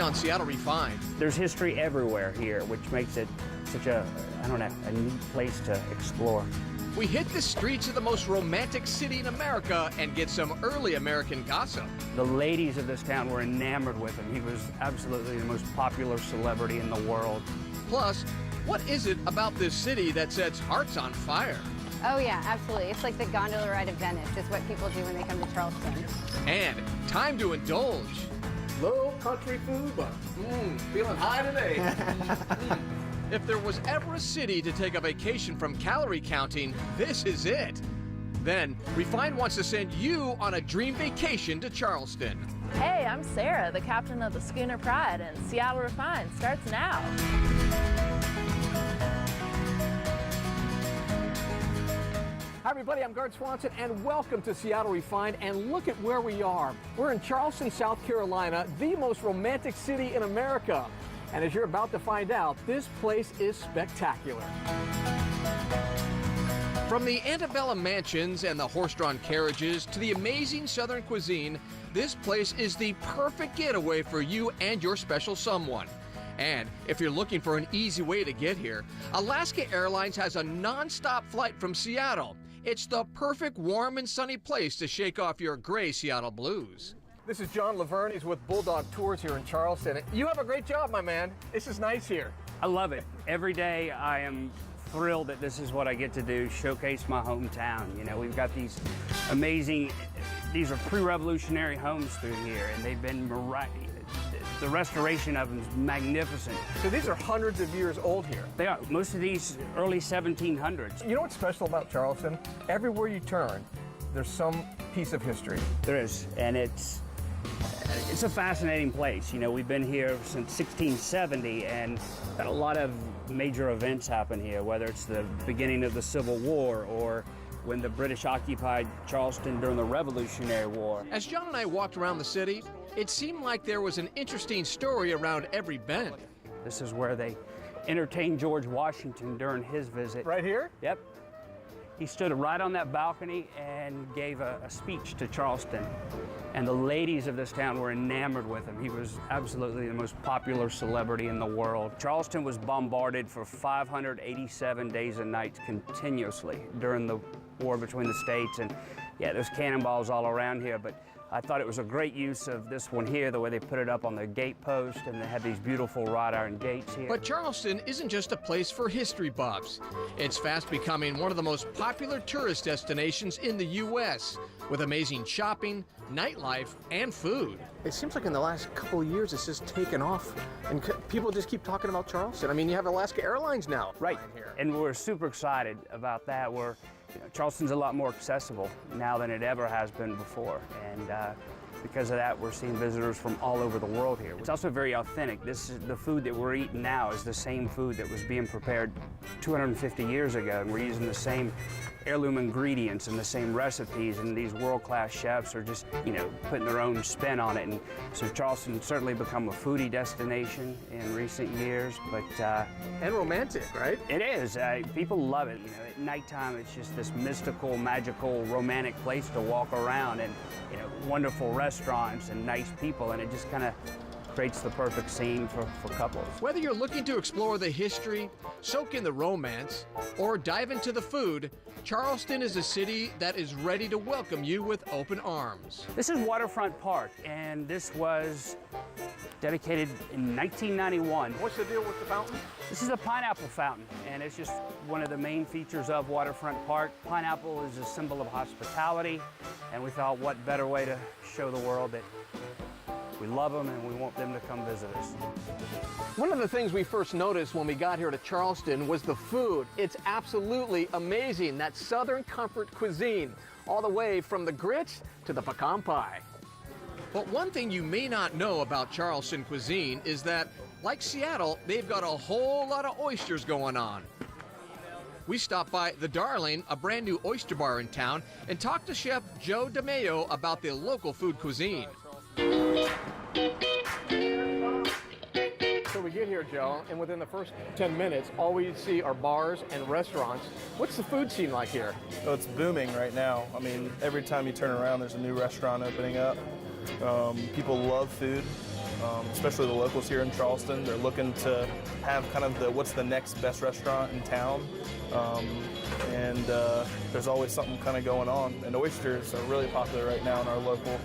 on Seattle Refined. There's history everywhere here, which makes it such a neat place to explore. We hit the streets of the most romantic city in America and get some early American gossip. The ladies of this town were enamored with him. He was absolutely the most popular celebrity in the world. Plus, what is it about this city that sets hearts on fire? Oh yeah, absolutely. It's like the gondola ride of Venice. It's what people do when they come to Charleston. And time to indulge. Low country food, but feeling high today. If there was ever a city to take a vacation from calorie counting, this is it. Then, Refined wants to send you on a dream vacation to Charleston. Hey, I'm Sarah, the captain of the Schooner Pride, and Seattle Refined starts now. Hi everybody, I'm Gart Swanson and welcome to Seattle Refined, and look at where we are. We're in Charleston, South Carolina, the most romantic city in America. And as you're about to find out, this place is spectacular. From the antebellum mansions and the horse-drawn carriages to the amazing Southern cuisine, this place is the perfect getaway for you and your special someone. And if you're looking for an easy way to get here, Alaska Airlines has a non-stop flight from Seattle. It's the perfect warm and sunny place to shake off your gray Seattle blues. This is John Laverne. He's with Bulldog Tours here in Charleston. You have a great job, my man. This is nice here. I love it. Every day I am thrilled that this is what I get to do, showcase my hometown. You know, we've got these amazing, these are pre-revolutionary homes through here, and they've been the restoration of them is magnificent. So these are hundreds of years old here. They are. Most of these early 1700s. You know what's special about Charleston? Everywhere you turn, there's some piece of history. There is, and it's a fascinating place. You know, we've been here since 1670, and had a lot of major events happen here, whether it's the beginning of the Civil War or when the British occupied Charleston during the Revolutionary War. As John and I walked around the city, it seemed like there was an interesting story around every bend. This is where they entertained George Washington during his visit. Right here? Yep. He stood right on that balcony and gave a speech to Charleston. And the ladies of this town were enamored with him. He was absolutely the most popular celebrity in the world. Charleston was bombarded for 587 days and nights continuously during the war between the states. And yeah, there's cannonballs all around here, but I thought it was a great use of this one here, the way they put it up on the gate post, and they have these beautiful wrought iron gates here. But Charleston isn't just a place for history buffs. It's fast becoming one of the most popular tourist destinations in the U.S., with amazing shopping, nightlife, and food. It seems like in the last couple of years it's just taken off, and people just keep talking about Charleston. I mean, you have Alaska Airlines now. Right, and we're super excited about that. Charleston's a lot more accessible now than it ever has been before, and because of that, we're seeing visitors from all over the world here. It's also very authentic. The food that we're eating now is the same food that was being prepared 250 years ago, and we're using the same heirloom ingredients and the same recipes, and these world-class chefs are just, putting their own spin on it. And so Charleston certainly become a foodie destination in recent years, but and romantic, right? It is. People love it. At nighttime, it's just this mystical, magical, romantic place to walk around, and wonderful restaurants and nice people, and it just kind of creates the perfect scene for couples. Whether you're looking to explore the history, soak in the romance, or dive into the food, Charleston is a city that is ready to welcome you with open arms. This is Waterfront Park, and this was dedicated in 1991. What's the deal with the fountain? This is a pineapple fountain, and it's just one of the main features of Waterfront Park. Pineapple is a symbol of hospitality, and we thought what better way to show the world that we love them and we want them to come visit us. One of the things we first noticed when we got here to Charleston was the food. It's absolutely amazing, that Southern comfort cuisine, all the way from the grits to the pecan pie. But one thing you may not know about Charleston cuisine is that, like Seattle, they've got a whole lot of oysters going on. We stopped by The Darling, a brand new oyster bar in town, and talked to Chef Joe DeMayo about the local food cuisine. So we get here, Joe, and within the first 10 minutes, all we see are bars and restaurants. What's the food scene like here? Oh, it's booming right now. I mean, every time you turn around, there's a new restaurant opening up. People love food. especially the locals here in Charleston. They're looking to have kind of what's the next best restaurant in town. There's always something kind of going on. And oysters are really popular right now in our local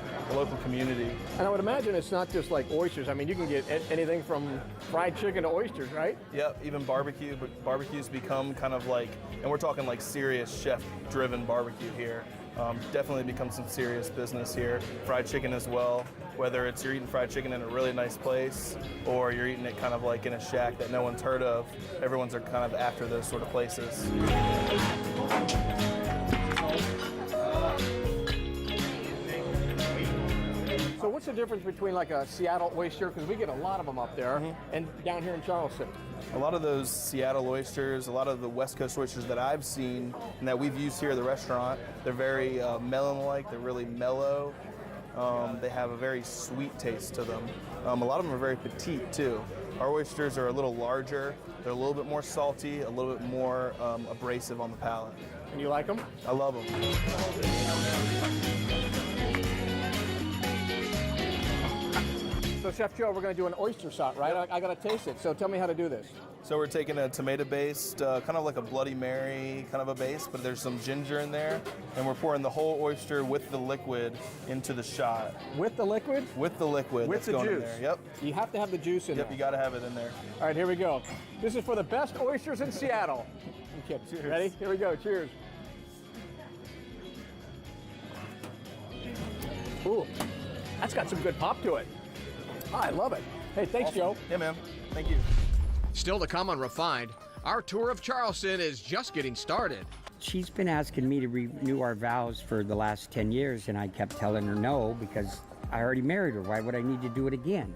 community. And I would imagine it's not just like oysters. I mean, you can get anything from fried chicken to oysters, right? Yep, even barbecue, but barbecue's become kind of like, and we're talking like serious chef-driven barbecue here. Definitely become some serious business here. Fried chicken as well, whether it's you're eating fried chicken in a really nice place or you're eating it kind of like in a shack that no one's heard of. Everyone's are kind of after those sort of places. So what's the difference between like a Seattle oyster, because we get a lot of them up there, and down here in Charleston? A lot of those Seattle oysters, a lot of the West Coast oysters that I've seen and that we've used here at the restaurant, they're very melon-like, they're really mellow. They have a very sweet taste to them. A lot of them are very petite too. Our oysters are a little larger, they're a little bit more salty, a little bit more abrasive on the palate. And you like them? I love them. So Chef Joe, we're going to do an oyster shot, right? Yep. I got to taste it. So tell me how to do this. So we're taking a tomato-based, kind of like a Bloody Mary kind of a base, but there's some ginger in there, and we're pouring the whole oyster with the liquid into the shot. With the liquid? With the liquid. With the going in juice? there. Yep. You have to have the juice in Yep, there. you got to have it in there. All right, here we go. This is for the best oysters in Seattle. I'm kidding. Cheers. Ready? Here we go. Cheers. Ooh, that's got some good pop to it. Oh, I love it. Hey, thanks, Joe. Yeah, man. Thank you. Still to come on Refined, our tour of Charleston is just getting started. She's been asking me to renew our vows for the last 10 years, and I kept telling her no because I already married her. Why would I need to do it again?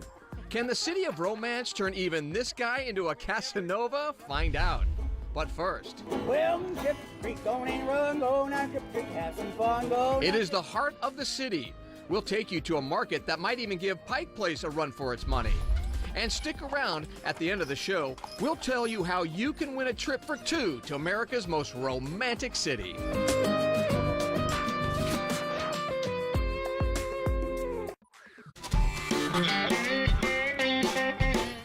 Can the city of romance turn even this guy into a Casanova? Find out. But first, Well, Ship Creek, go and run, go now, Ship Creek, have some fun, go. it is the heart of the city. We'll take you to a market that might even give Pike Place a run for its money. And stick around. At the end of the show, we'll tell you how you can win a trip for two to America's most romantic city.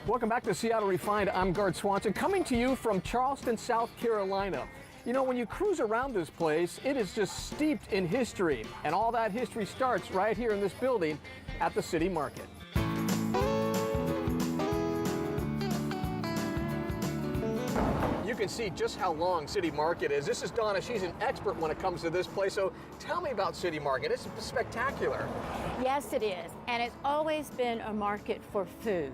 Welcome back to Seattle Refined. I'm Gard Swanson, coming to you from Charleston, South Carolina. You know, when you cruise around this place, it is just steeped in history. And all that history starts right here in this building at the City Market. You can see just how long City Market is. This is Donna. She's an expert when it comes to this place. So tell me about City Market. It's spectacular. Yes, it is. And it's always been a market for food.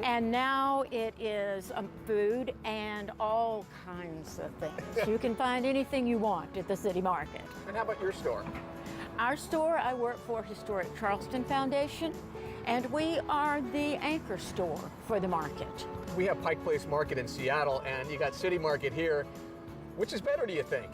And now it is food and all kinds of things. You can find anything you want at the City Market. And how about your store? Our store, I work for Historic Charleston Foundation, and we are the anchor store for the market. We have Pike Place Market in Seattle, and you got City Market here. Which is better, do you think?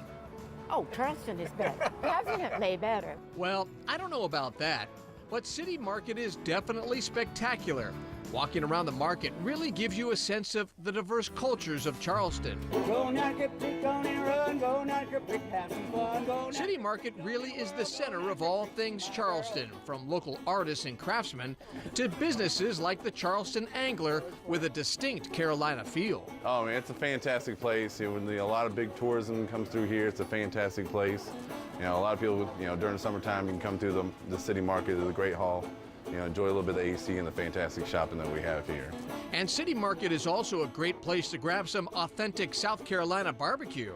Oh, Charleston is better. Definitely better. Well, I don't know about that, but City Market is definitely spectacular. Walking around the market really gives you a sense of the diverse cultures of Charleston. Go now, Ship Creek, go and run, go now, Ship Creek, have some fun, go now. City Market really is the center of all things Charleston, from local artists and craftsmen to businesses like the Charleston Angler with a distinct Carolina feel. Oh man, it's a fantastic place. When a lot of big tourism comes through here, it's a fantastic place. You know, a lot of people, during the summertime, you can come through the City Market, the Great Hall. Enjoy a little bit of the AC and the fantastic shopping that we have here. And City Market is also a great place to grab some authentic South Carolina barbecue.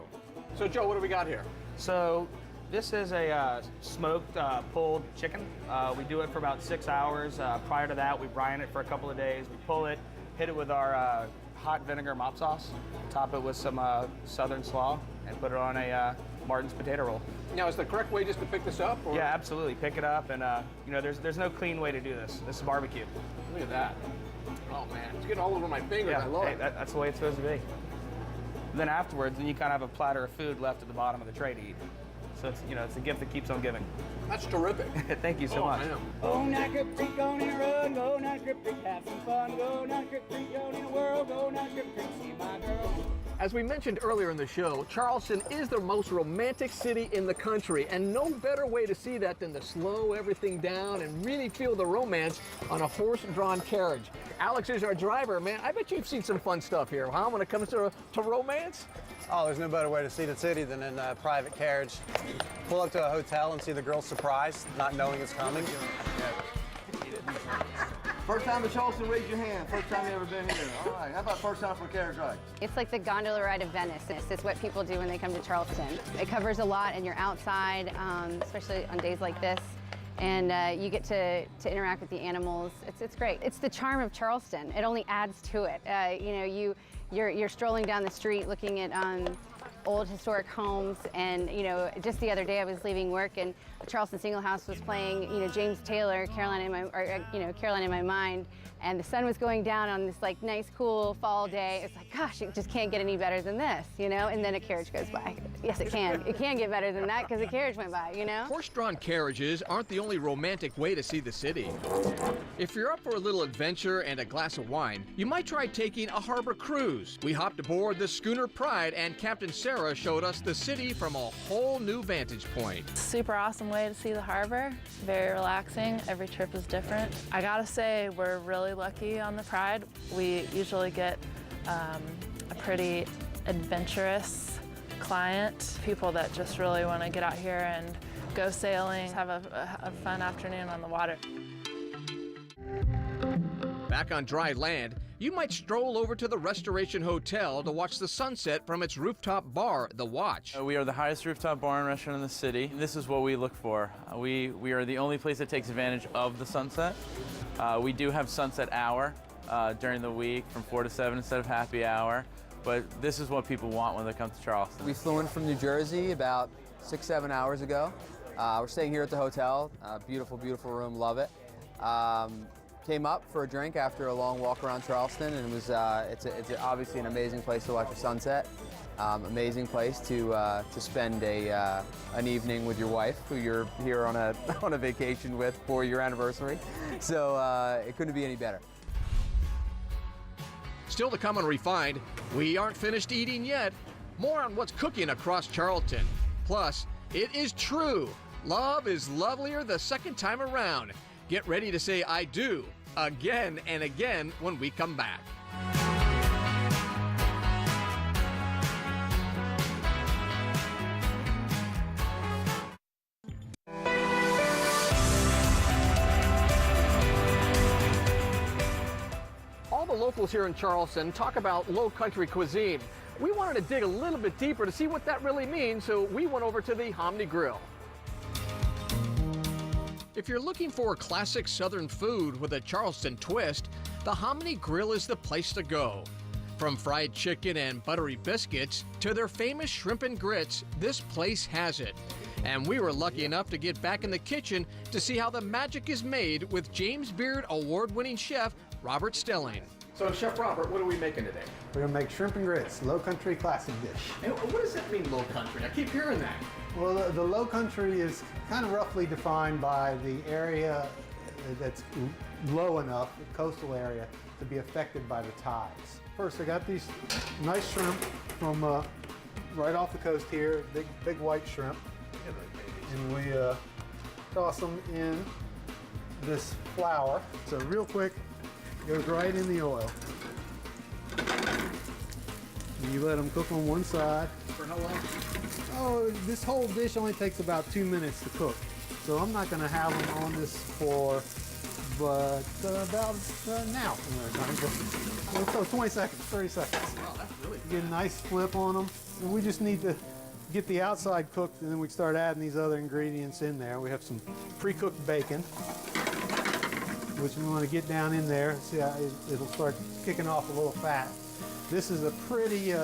So Joe, what do we got here? So this is a smoked pulled chicken. We do it for about 6 hours. Prior to that, we brine it for a couple of days. We pull it, hit it with our hot vinegar mop sauce, top it with some southern slaw, and put it on a Martin's potato roll. Now, is the correct way just to pick this up? Or? Yeah, absolutely. Pick it up, and there's no clean way to do this. This is barbecue. Look at that. Oh man, it's getting all over my fingers. I love it. That's the way it's supposed to be. Then afterwards, you kind of have a platter of food left at the bottom of the tray to eat. So it's a gift that keeps on giving. That's terrific. Thank you so much. Man. Go now, Ship Creek, go and run, go now, Ship Creek, have some fun, go now, Ship Creek, go in the world, go now, Ship Creek, see my girl. As we mentioned earlier in the show, Charleston is the most romantic city in the country, and no better way to see that than to slow everything down and really feel the romance on a horse-drawn carriage. Alex is our driver, man. I bet you've seen some fun stuff here, huh, when it comes to romance? Oh, there's no better way to see the city than in a private carriage. Pull up to a hotel and see the girl surprised, not knowing it's coming. First time in Charleston, raise your hand. First time you ever been here. All right, how about first time for a carriage ride? It's like the gondola ride of Venice. It's what people do when they come to Charleston. It covers a lot, and you're outside, especially on days like this. And you get to interact with the animals. It's great. It's the charm of Charleston. It only adds to it. You know, you're strolling down the street looking at old historic homes, and you know, just the other day I was leaving work and Charleston Single House was playing, you know, James Taylor, Caroline in My Mind, and the sun was going down on this like nice cool fall day. It's like, gosh, it just can't get any better than this, you know. And then a carriage goes by. Yes, it can. It can get better than that because a carriage went by, you know. Horse-drawn carriages aren't the only romantic way to see the city. If you're up for a little adventure and a glass of wine, you might try taking a harbor cruise. We hopped aboard the schooner Pride, and Captain Sarah showed us the city from a whole new vantage point. Super awesome way to see the harbor. Very relaxing. Every trip is different. I gotta say, we're really lucky on the Pride. We usually get a pretty adventurous client, people that just really want to get out here and go sailing, have a fun afternoon on the water. Back on dry land, you might stroll over to the Restoration Hotel to watch the sunset from its rooftop bar, The Watch. We are the highest rooftop bar and restaurant in the city. This is what we look for. We are the only place that takes advantage of the sunset. We do have sunset hour during the week from 4 to 7 instead of happy hour, but this is what people want when they come to Charleston. We flew in from New Jersey about 6-7 hours ago. We're staying here at the hotel. Beautiful, beautiful room, love it. Came up for a drink after a long walk around Charleston, and it was it's obviously an amazing place to watch a sunset. Amazing place to spend an evening with your wife, who you're here on a vacation with for your anniversary. So it couldn't be any better. Still to come on Refined, we aren't finished eating yet. More on what's cooking across Charleston. Plus, it is true. Love is lovelier the second time around. Get ready to say I do again and again when we come back. All the locals here in Charleston talk about low country cuisine. We wanted to dig a little bit deeper to see what that really means, so we went over to the Hominy Grill. If you're looking for classic Southern food with a Charleston twist, the Hominy Grill is the place to go. From fried chicken and buttery biscuits to their famous shrimp and grits, this place has it. And we were lucky enough to get back in the kitchen to see how the magic is made with James Beard award-winning chef Robert Stelling. So Chef Robert, what are we making today? We're gonna make shrimp and grits, low country classic dish. And what does that mean, low country? I keep hearing that. Well, the low country is kind of roughly defined by the area that's low enough, the coastal area, to be affected by the tides. First, I got these nice shrimp from right off the coast here, big white shrimp. And we toss them in this flour. So real quick, goes right in the oil. And you let them cook on one side. For how long? Oh, this whole dish only takes about 2 minutes to cook. So I'm not going to have them on this for about now. So 20 seconds, 30 seconds. Wow, that's really fast. Get a nice flip on them. And we just need to get the outside cooked, and then we start adding these other ingredients in there. We have some pre-cooked bacon, which we want to get down in there. See how it'll start kicking off a little fat. This is a pretty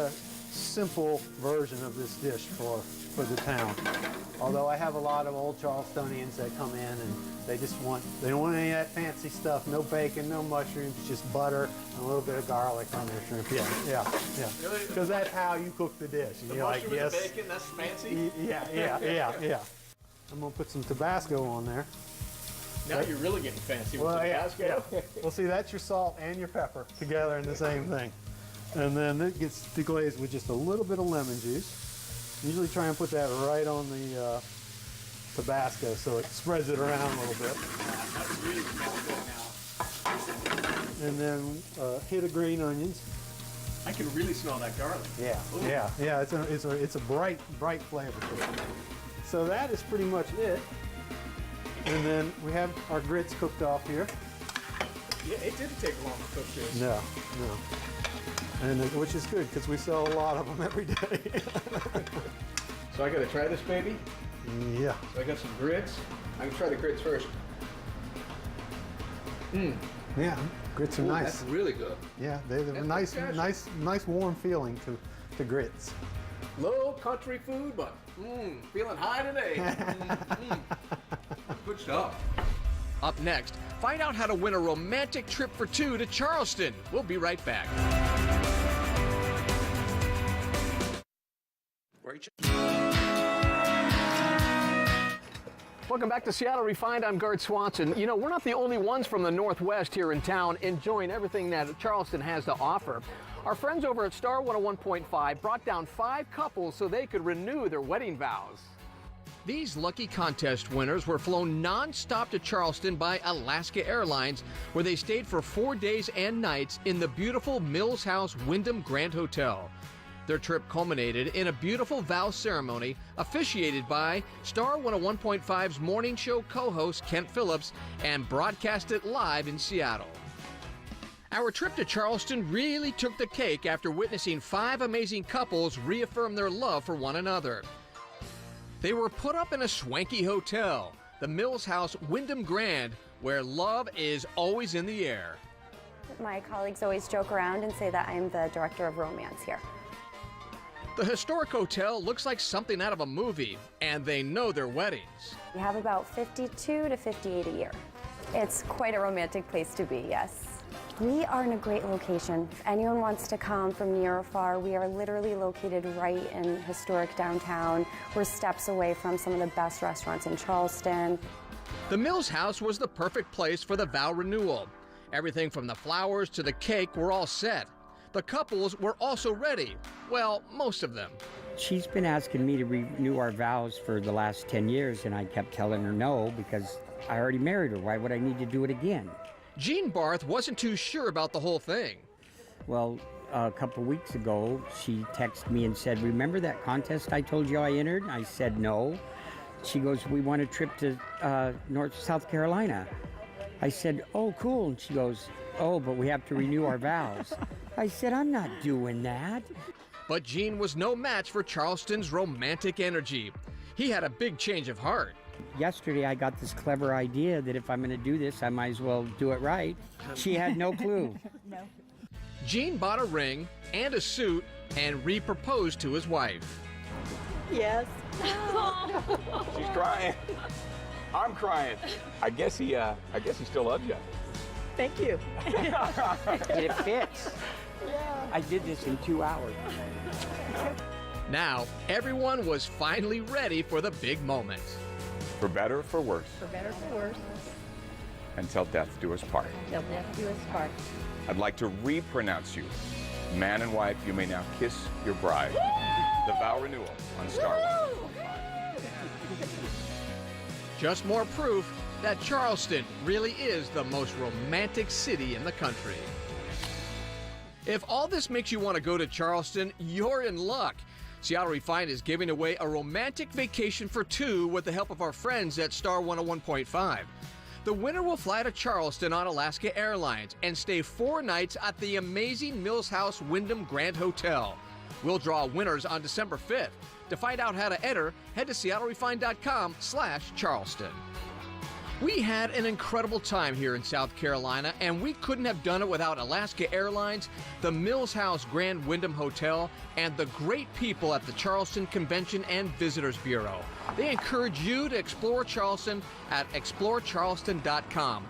simple version of this dish for the town. Although I have a lot of old Charlestonians that come in and they don't want any of that fancy stuff. No bacon, no mushrooms, just butter and a little bit of garlic on their shrimp. Yeah. Really? Because that's how you cook the dish. The mushroom and the bacon, that's fancy? Yeah. I'm gonna put some Tabasco on there. Now you're really getting fancy with Well, Tabasco. yeah. Well, see, that's your salt and your pepper together in the same thing. And then it gets deglazed with just a little bit of lemon juice. Usually try and put that right on the Tabasco so it spreads it around a little bit. And then a hit of green onions. I can really smell that garlic. Yeah, yeah. It's a bright flavor to it. So that is pretty much it. And then we have our grits cooked off here. Yeah, it didn't take long to cook this. No. And which is good because we sell a lot of them every day. So I gotta try this baby? Yeah. So I got some grits. I'm gonna try the grits first. Yeah, grits are Ooh, nice. That's really good. Yeah, they're nice warm feeling to grits. Low country food, but feeling high today. Good stuff. Up next, find out how to win a romantic trip for two to Charleston. We'll be right back. Welcome back to Seattle Refined. I'm Gart Swanson. You know, we're not the only ones from the Northwest here in town enjoying everything that Charleston has to offer. Our friends over at Star 101.5 brought down 5 couples so they could renew their wedding vows. These lucky contest winners were flown non-stop to Charleston by Alaska Airlines, where they stayed for 4 days and nights in the beautiful Mills House Wyndham Grand Hotel. Their trip culminated in a beautiful vow ceremony officiated by Star 101.5's morning show co-host Kent Phillips and broadcasted live in Seattle. Our trip to Charleston really took the cake after witnessing 5 amazing couples reaffirm their love for one another. They were put up in a swanky hotel, the Mills House Wyndham Grand, where love is always in the air. My colleagues always joke around and say that I'm the director of romance here. The historic hotel looks like something out of a movie, and they know their weddings. We have about 52 to 58 a year. It's quite a romantic place to be, yes. We are in a great location. If anyone wants to come from near or far, we are literally located right in historic downtown. We're steps away from some of the best restaurants in Charleston. The Mills House was the perfect place for the vow renewal. Everything from the flowers to the cake were all set. The couples were also ready. Well, most of them. She's been asking me to renew our vows for the last 10 years, and I kept telling her no because I already married her. Why would I need to do it again? Jean Barth wasn't too sure about the whole thing. Well, a couple weeks ago, she texted me and said, "Remember that contest I told you I entered?" I said no. She goes, "We want a trip to South Carolina." I said, "Oh, cool." And she goes, "Oh, but we have to renew our vows." I said, "I'm not doing that." But Jean was no match for Charleston's romantic energy. He had a big change of heart. Yesterday, I got this clever idea that if I'm going to do this, I might as well do it right. She had no clue. No. Jean bought a ring and a suit and re-proposed to his wife. Yes. She's crying. I'm crying. I guess he still loves you. Thank you. It fits. Yeah. I did this in 2 hours. Now, everyone was finally ready for the big moment. For better or for worse. For better or for worse. Until death do us part. Till death do us part. I'd like to re-pronounce you. Man and wife, you may now kiss your bride. The vow renewal on Star 101.5. Just more proof that Charleston really is the most romantic city in the country. If all this makes you want to go to Charleston, you're in luck. Seattle Refined is giving away a romantic vacation for two with the help of our friends at Star 101.5. The winner will fly to Charleston on Alaska Airlines and stay 4 nights at the amazing Mills House Wyndham Grand Hotel. We'll draw winners on December 5th. To find out how to enter, head to seattlerefined.com/Charleston. We had an incredible time here in South Carolina, and we couldn't have done it without Alaska Airlines, the Mills House Grand Wyndham Hotel, and the great people at the Charleston Convention and Visitors Bureau. They encourage you to explore Charleston at explorecharleston.com.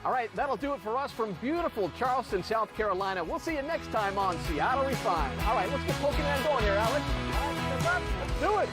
All right, that'll do it for us from beautiful Charleston, South Carolina. We'll see you next time on Seattle Refined. All right, let's get poking and going here, Alex. All right, let's do it.